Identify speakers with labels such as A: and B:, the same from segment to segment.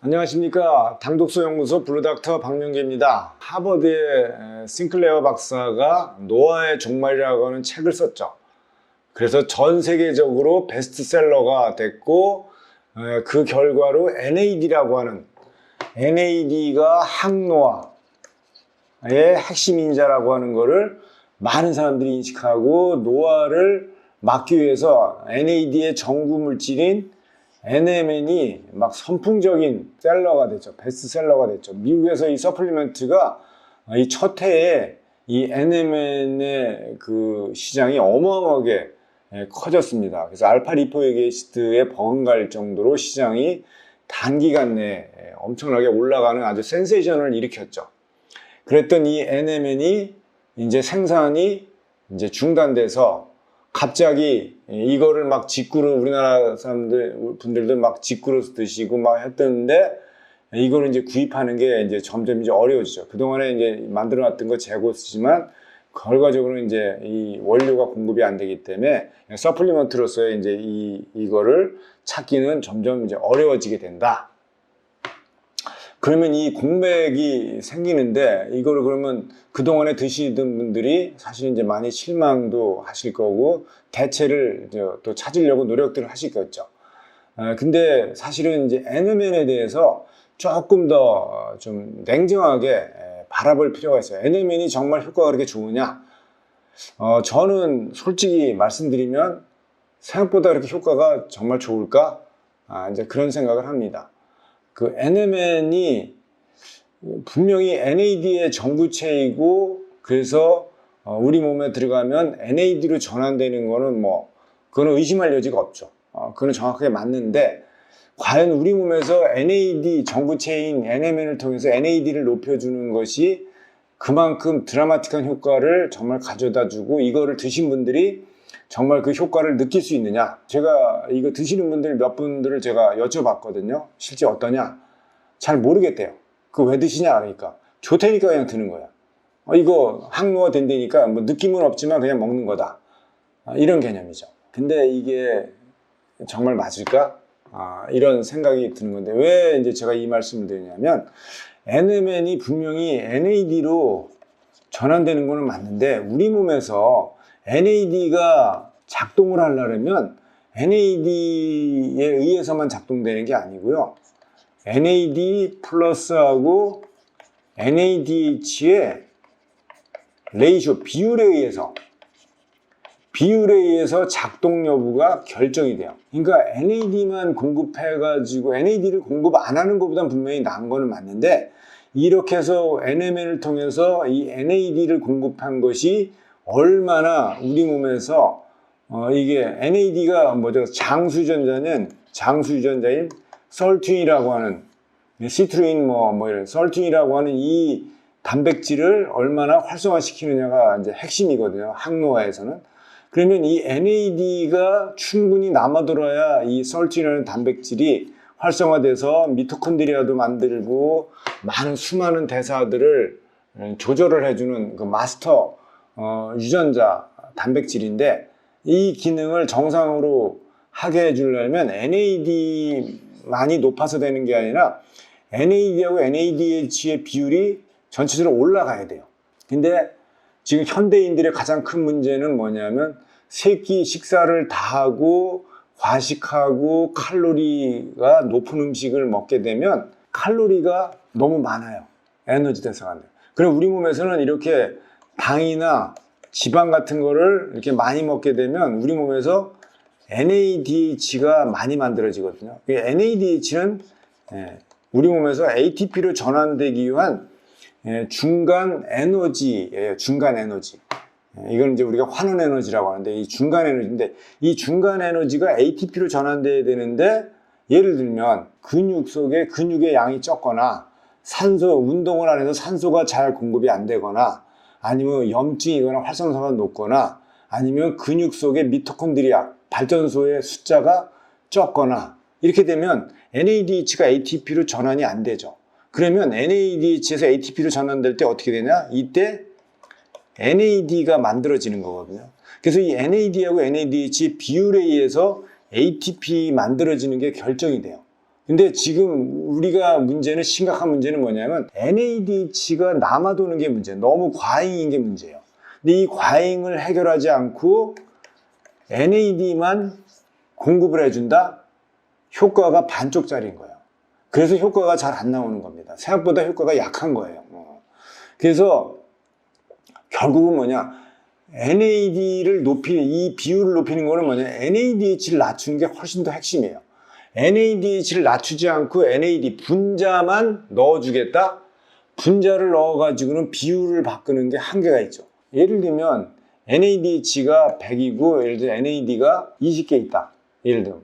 A: 안녕하십니까. 당독소 연구소 블루닥터 박명계입니다. 하버드의 싱클레어 박사가 노아의 종말이라고 하는 책을 썼죠. 그래서 전 세계적으로 베스트셀러가 됐고, 그 결과로 NAD라고 하는, NAD가 항노화의 핵심 인자라고 하는 거를 많은 사람들이 인식하고, 노화를 막기 위해서 NAD의 전구 물질인 NMN이 막 선풍적인 셀러가 됐죠. 베스트셀러가 됐죠. 미국에서 이 서플리먼트가 이 첫 해에 이 NMN의 그 시장이 어마어마하게 커졌습니다. 그래서 알파 리포익 애시드에 버금갈 정도로 시장이 단기간 내에 엄청나게 올라가는 아주 센세이션을 일으켰죠. 그랬던 이 NMN이 이제 생산이 이제 중단돼서 갑자기 이거를 막 직구로 우리나라 분들도 막 직구로 드시고 막 했던데 이거를 이제 구입하는 게 이제 점점 이제 어려워지죠. 그동안에 이제 만들어 놨던 거 재고 쓰지만 결과적으로 이제 이 원료가 공급이 안 되기 때문에 서플리먼트로서의 이제 이거를 찾기는 점점 이제 어려워지게 된다. 그러면 이 공백이 생기는데 이거를 그러면 그동안에 드시던 분들이 사실 이제 많이 실망도 하실 거고 대체를 또 찾으려고 노력들을 하시겠죠. 근데 사실은 이제 NMN에 대해서 조금 더 좀 냉정하게 바라볼 필요가 있어요. NMN이 정말 효과가 그렇게 좋으냐? 저는 솔직히 말씀드리면 생각보다 그렇게 효과가 정말 좋을까? 이제 그런 생각을 합니다. 그 NMN이 분명히 NAD의 전구체이고 그래서 우리 몸에 들어가면 NAD로 전환되는 거는 뭐 그거는 의심할 여지가 없죠. 그거는 정확하게 맞는데 과연 우리 몸에서 NAD 전구체인 NMN을 통해서 NAD를 높여주는 것이 그만큼 드라마틱한 효과를 정말 가져다 주고 이거를 드신 분들이 정말 그 효과를 느낄 수 있느냐. 제가 이거 드시는 분들 몇 분들을 제가 여쭤봤거든요. 실제 어떠냐? 잘 모르겠대요. 그거 왜 드시냐? 그러니까 좋다니까 그냥 드는 거야. 이거 항노화 된다니까 뭐 느낌은 없지만 그냥 먹는 거다. 이런 개념이죠. 근데 이게 정말 맞을까? 이런 생각이 드는 건데 왜 이제 제가 이 말씀을 드리냐면 NMN이 분명히 NAD로 전환되는 거는 맞는데 우리 몸에서 NAD가 작동을 하려면 NAD에 의해서만 작동되는 게 아니고요. NAD 플러스하고 NADH의 레이쇼, 비율에 의해서 작동 여부가 결정이 돼요. 그러니까 NAD만 공급해가지고 NAD를 공급 안 하는 것보단 분명히 나은 거는 맞는데 이렇게 해서 NMN을 통해서 이 NAD를 공급한 것이 얼마나 우리 몸에서 이게 NAD가 뭐죠? 장수유전자인 설튠이라고 하는 시트루인 뭐 이런 설튠이라고 하는 이 단백질을 얼마나 활성화시키느냐가 이제 핵심이거든요. 항노화에서는. 그러면 이 NAD가 충분히 남아돌아야 이 설튠이라는 단백질이 활성화돼서 미토콘드리아도 만들고 많은 수많은 대사들을 조절을 해주는 그 마스터 유전자 단백질인데 이 기능을 정상으로 하게 해주려면 NAD만이 높아서 되는 게 아니라 NAD하고 NADH의 비율이 전체적으로 올라가야 돼요. 근데 지금 현대인들의 가장 큰 문제는 뭐냐면 세끼 식사를 다 하고 과식하고 칼로리가 높은 음식을 먹게 되면 칼로리가 너무 많아요. 에너지 대사가 안 돼요. 그럼 우리 몸에서는 이렇게 당이나 지방 같은 거를 이렇게 많이 먹게 되면 우리 몸에서 NADH가 많이 만들어지거든요. NADH는 우리 몸에서 ATP로 전환되기 위한 중간 에너지예요. 중간 에너지. 이건 이제 우리가 환원 에너지라고 하는데 이 중간 에너지인데 이 중간 에너지가 ATP로 전환돼야 되는데 예를 들면 근육 속에 근육의 양이 적거나 운동을 안 해서 산소가 잘 공급이 안 되거나 아니면 염증이거나 활성도가 높거나 아니면 근육 속에 미토콘드리아 발전소의 숫자가 적거나 이렇게 되면 NADH가 ATP로 전환이 안 되죠. 그러면 NADH에서 ATP로 전환될 때 어떻게 되냐? 이때 NAD가 만들어지는 거거든요. 그래서 이 NAD하고 NADH 비율에 의해서 ATP 만들어지는 게 결정이 돼요. 근데 지금 우리가 심각한 문제는 뭐냐면 NADH가 남아도는 게 문제예요. 너무 과잉인 게 문제예요. 근데 이 과잉을 해결하지 않고 NAD만 공급을 해준다? 효과가 반쪽짜리인 거예요. 그래서 효과가 잘 안 나오는 겁니다. 생각보다 효과가 약한 거예요. 그래서 결국은 뭐냐, NAD를 이 비율을 높이는 거는 뭐냐, NADH를 낮추는 게 훨씬 더 핵심이에요. NADH를 낮추지 않고 NAD 분자만 넣어주겠다? 분자를 넣어가지고는 비율을 바꾸는 게 한계가 있죠. 예를 들면 NADH가 100이고 예를 들어 NAD가 20개 있다. 예를 들면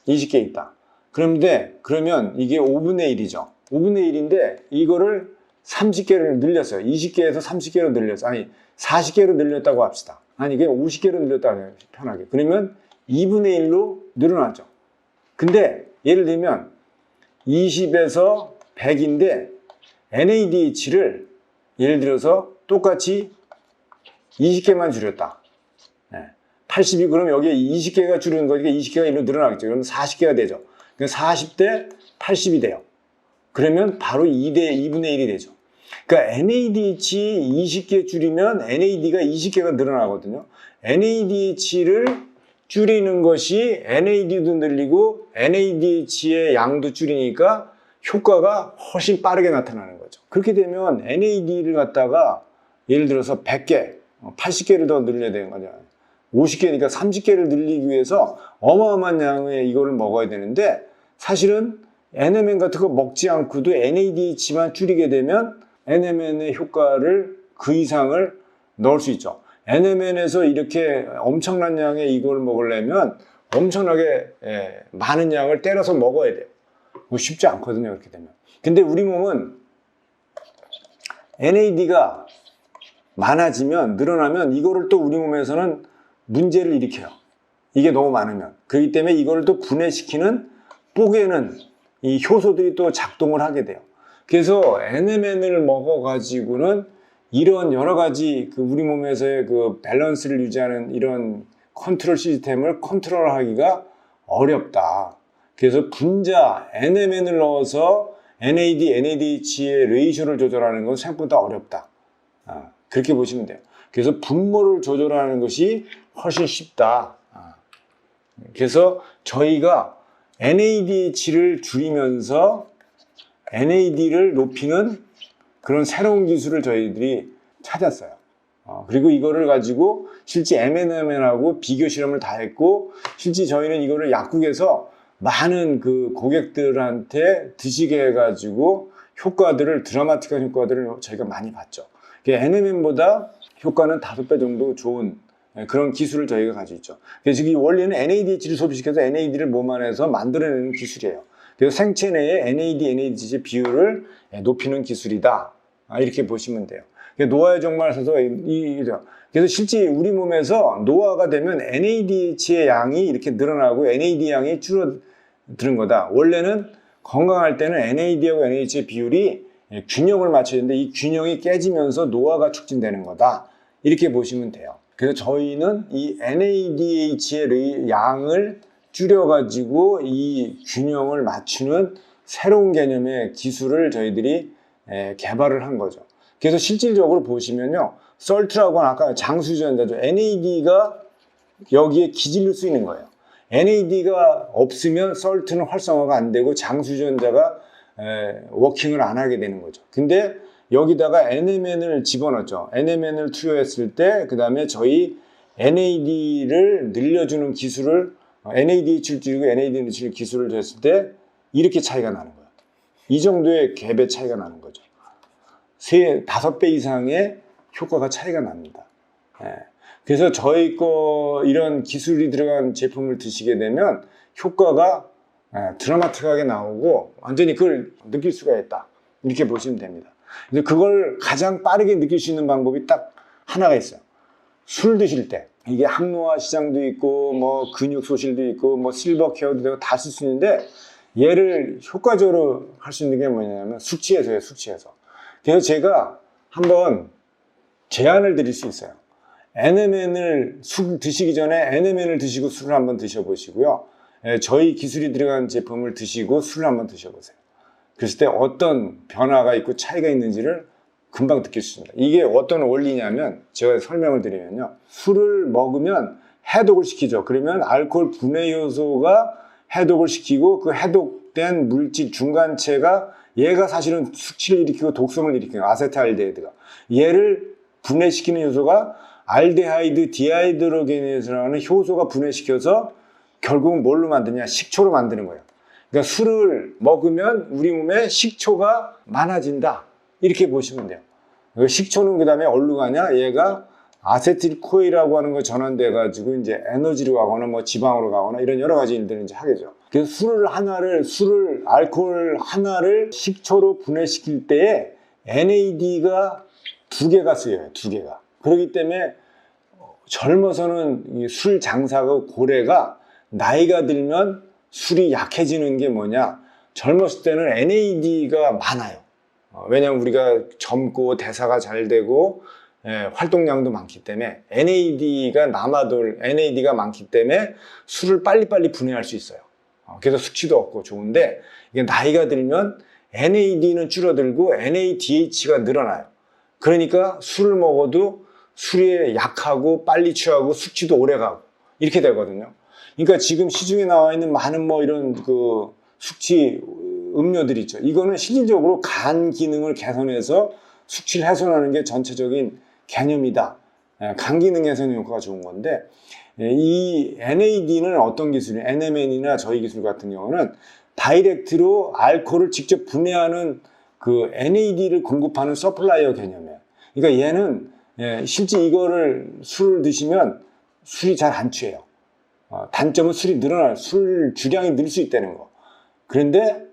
A: 20개 있다. 그러면 이게 5분의 1이죠. 5분의 1인데 이거를 30개를 늘렸어요. 20개에서 30개로 늘렸어요. 아니 40개로 늘렸다고 합시다. 아니 그냥 50개로 늘렸다고 해요. 편하게. 그러면 2분의 1로 늘어나죠. 근데 예를 들면 20에서 100인데 NADH를 예를 들어서 똑같이 20개만 줄였다. 80이 그럼 여기에 20개가 줄는 거니까 20개가 1로 늘어나겠죠. 그러면 40개가 되죠. 그러니까 40대 80이 돼요. 그러면 바로 2분의 1이 되죠. 그러니까 NADH 20개 줄이면 NAD가 20개가 늘어나거든요. NADH를 줄이는 것이 NAD도 늘리고 NADH의 양도 줄이니까 효과가 훨씬 빠르게 나타나는 거죠. 그렇게 되면 NAD를 갖다가 예를 들어서 100개, 80개를 더 늘려야 되는 거죠. 50개니까 30개를 늘리기 위해서 어마어마한 양의 이거를 먹어야 되는데 사실은 NMN 같은 거 먹지 않고도 NADH만 줄이게 되면 NMN의 효과를 그 이상을 넣을 수 있죠. NMN에서 이렇게 엄청난 양의 이걸 먹으려면 엄청나게 많은 양을 때려서 먹어야 돼요. 쉽지 않거든요, 그렇게 되면. 근데 우리 몸은 NAD가 많아지면, 늘어나면 이거를 또 우리 몸에서는 문제를 일으켜요. 이게 너무 많으면. 그렇기 때문에 이거를 또 분해시키는 뽀개는 이 효소들이 또 작동을 하게 돼요. 그래서 NMN을 먹어가지고는 이런 여러 가지 그 우리 몸에서의 그 밸런스를 유지하는 이런 컨트롤 시스템을 컨트롤하기가 어렵다. 그래서 분자 NMN을 넣어서 NAD, NADH의 레이쇼를 조절하는 건 생각보다 어렵다. 그렇게 보시면 돼요. 그래서 분모를 조절하는 것이 훨씬 쉽다. 그래서 저희가 NADH를 줄이면서 NAD를 높이는 그런 새로운 기술을 저희들이 찾았어요. 그리고 이거를 가지고 실제 MNMN하고 비교 실험을 다 했고, 실제 저희는 이거를 약국에서 많은 그 고객들한테 드시게 해가지고 드라마틱한 효과들을 저희가 많이 봤죠. NMN보다 효과는 5배 정도 좋은 그런 기술을 저희가 가지고 있죠. 그래서 이 원리는 NADH를 소비시켜서 NAD를 몸 안에서 만들어내는 기술이에요. 그래서 생체 내에 NAD, NADH 비율을 높이는 기술이다. 이렇게 보시면 돼요. 노화의 종말을 써서 그래서 실제 우리 몸에서 노화가 되면 NADH의 양이 이렇게 늘어나고 NAD 양이 줄어드는 거다. 원래는 건강할 때는 NAD하고 NADH의 비율이 균형을 맞춰야 되는데 이 균형이 깨지면서 노화가 촉진되는 거다. 이렇게 보시면 돼요. 그래서 저희는 이 NADH의 양을 줄여가지고 이 균형을 맞추는 새로운 개념의 기술을 저희들이 개발을 한 거죠. 그래서 실질적으로 보시면요, 썰트라고 하는 아까 장수전자죠. NAD가 여기에 기질릴 수 있는 거예요. NAD가 없으면 썰트는 활성화가 안 되고 장수전자가 워킹을 안 하게 되는 거죠. 근데 여기다가 NMN을 집어넣었죠. NMN을 투여했을 때, 그 다음에 저희 NAD를 늘려주는 기술을, NADH를 줄이고 NAD를 줄이는 기술을 줬을 때, 이렇게 차이가 나는 거예요. 이 정도의 갭의 차이가 나는 거죠. 5배 이상의 효과가 차이가 납니다. 그래서 저희 이런 기술이 들어간 제품을 드시게 되면 효과가 드라마틱하게 나오고 완전히 그걸 느낄 수가 있다. 이렇게 보시면 됩니다. 근데 그걸 가장 빠르게 느낄 수 있는 방법이 딱 하나가 있어요. 술 드실 때. 이게 항노화 시장도 있고, 뭐 근육 소실도 있고, 뭐 실버 케어도 되고 다 쓸 수 있는데, 얘를 효과적으로 할 수 있는 게 뭐냐면 숙취해소예요, 숙취해소. 그래서 제가 한번 제안을 드릴 수 있어요. NMN을 술 드시기 전에 NMN을 드시고 술을 한번 드셔보시고요. 저희 기술이 들어간 제품을 드시고 술을 한번 드셔보세요. 그랬을 때 어떤 변화가 있고 차이가 있는지를 금방 느낄 수 있습니다. 이게 어떤 원리냐면 제가 설명을 드리면요. 술을 먹으면 해독을 시키죠. 그러면 알코올 분해 효소가 해독을 시키고 그 해독된 물질 중간체가 얘가 사실은 숙취를 일으키고 독성을 일으키는 아세트알데히드가 얘를 분해시키는 효소가 알데하이드 디하이드로게네이즈라는 효소가 분해시켜서 결국은 뭘로 만드냐? 식초로 만드는 거예요. 그러니까 술을 먹으면 우리 몸에 식초가 많아진다. 이렇게 보시면 돼요. 식초는 그 다음에 어디로 가냐? 얘가 아세틸코일이라고 하는 거 전환돼 가지고 이제 에너지로 가거나 뭐 지방으로 가거나 이런 여러 가지 일들을 이제 하겠죠. 그래서 알코올 하나를 식초로 분해시킬 때에 NAD가 2개가 쓰여요. 2개가. 그렇기 때문에 젊어서는 술 장사가 고래가 나이가 들면 술이 약해지는 게 뭐냐? 젊었을 때는 NAD가 많아요. 왜냐하면 우리가 젊고 대사가 잘 되고 활동량도 많기 때문에 NAD가 많기 때문에 술을 빨리빨리 분해할 수 있어요. 그래서 숙취도 없고 좋은데 이게 나이가 들면 NAD는 줄어들고 NADH가 늘어나요. 그러니까 술을 먹어도 술에 약하고 빨리 취하고 숙취도 오래 가고 이렇게 되거든요. 그러니까 지금 시중에 나와 있는 많은 뭐 이런 그 숙취 음료들 있죠. 이거는 실질적으로 간 기능을 개선해서 숙취를 해소하는 게 전체적인 개념이다. 간 기능 개선 효과가 좋은 건데 이 NAD는 어떤 기술이에요? NMN이나 저희 기술 같은 경우는 다이렉트로 알코올을 직접 분해하는 그 NAD를 공급하는 서플라이어 개념이에요. 그러니까 얘는 실제 이거를 술을 드시면 술이 잘 안 취해요. 단점은 술이 늘어나요. 술 주량이 늘 수 있다는 거. 그런데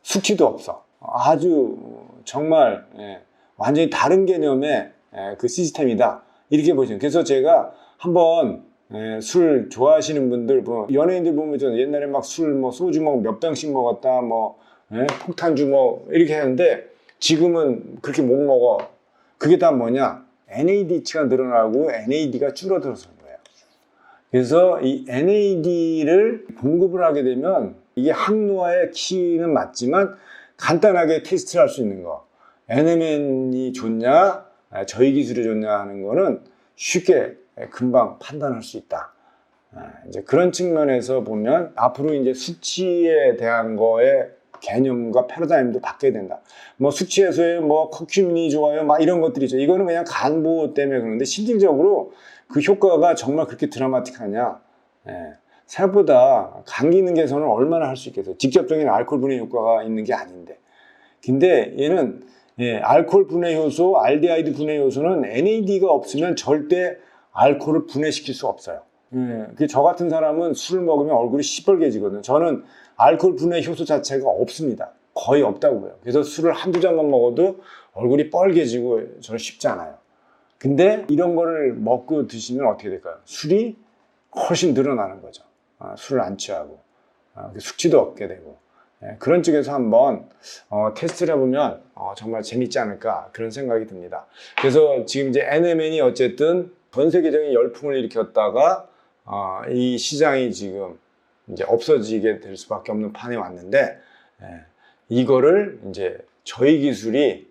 A: 숙취도 없어. 아주 정말 완전히 다른 개념의 그 시스템이다. 이렇게 보시면. 그래서 제가 한번 술 좋아하시는 분들, 뭐 연예인들 보면 저 옛날에 막 술 뭐 소주 뭐 몇 병씩 먹었다, 뭐 폭탄주 뭐 이렇게 했는데 지금은 그렇게 못 먹어. 그게 다 뭐냐? NADH가 늘어나고 NAD가 줄어들어서 거예요. 그래서 이 NAD를 공급을 하게 되면 이게 항노화의 키는 맞지만 간단하게 테스트를 할 수 있는 거. NMN이 좋냐, 저희 기술이 좋냐 하는 거는 쉽게 금방 판단할 수 있다. 이제 그런 측면에서 보면 앞으로 이제 수치에 대한 거에 개념과 패러다임도 바뀌어야 된다. 뭐 수치 해소에 뭐 커큐민이 좋아요, 막 이런 것들이죠. 이거는 그냥 간 보호 때문에 그러는데 실질적으로 그 효과가 정말 그렇게 드라마틱하냐? 생각보다 간 기능 개선을 얼마나 할 수 있겠어요? 직접적인 알코올 분해 효과가 있는 게 아닌데. 근데 얘는 알코올 분해 효소, 알데하이드 분해 효소는 NAD가 없으면 절대 알코올을 분해시킬 수 없어요. 저 같은 사람은 술을 먹으면 얼굴이 시뻘개지거든요. 저는 알코올 분해 효소 자체가 없습니다. 거의 없다고 봐요. 그래서 술을 한두 잔만 먹어도 얼굴이 뻘개지고 저는 쉽지 않아요. 근데 이런 거를 먹고 드시면 어떻게 될까요? 술이 훨씬 늘어나는 거죠. 술을 안 취하고 숙취도 없게 되고 그런 쪽에서 한번 테스트를 해보면 정말 재밌지 않을까 그런 생각이 듭니다. 그래서 지금 이제 NMN이 어쨌든 전 세계적인 열풍을 일으켰다가 이 시장이 지금 이제 없어지게 될 수밖에 없는 판에 왔는데 이거를 이제 저희 기술이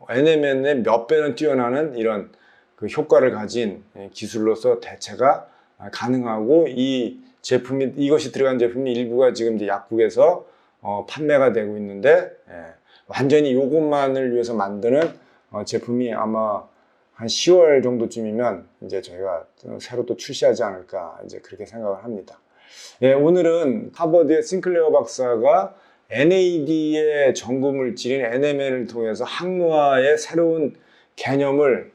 A: NMN의 몇 배는 뛰어나는 이런 그 효과를 가진 기술로서 대체가 가능하고 이것이 들어간 제품이 일부가 지금 이제 약국에서 판매가 되고 있는데 완전히 이것만을 위해서 만드는 제품이 아마 한 10월 정도쯤이면 이제 저희가 새로 또 출시하지 않을까 이제 그렇게 생각을 합니다. 오늘은 하버드의 싱클레어 박사가 NAD의 전구 물질인 NMN을 통해서 항노화의 새로운 개념을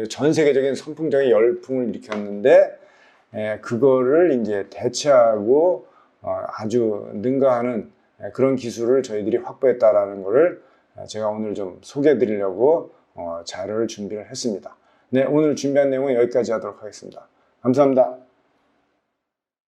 A: 전 세계적인 선풍적인 열풍을 일으켰는데 그거를 이제 대체하고 아주 능가하는 그런 기술을 저희들이 확보했다라는 것을 제가 오늘 좀 소개해 드리려고 자료를 준비를 했습니다. 네, 오늘 준비한 내용은 여기까지 하도록 하겠습니다. 감사합니다.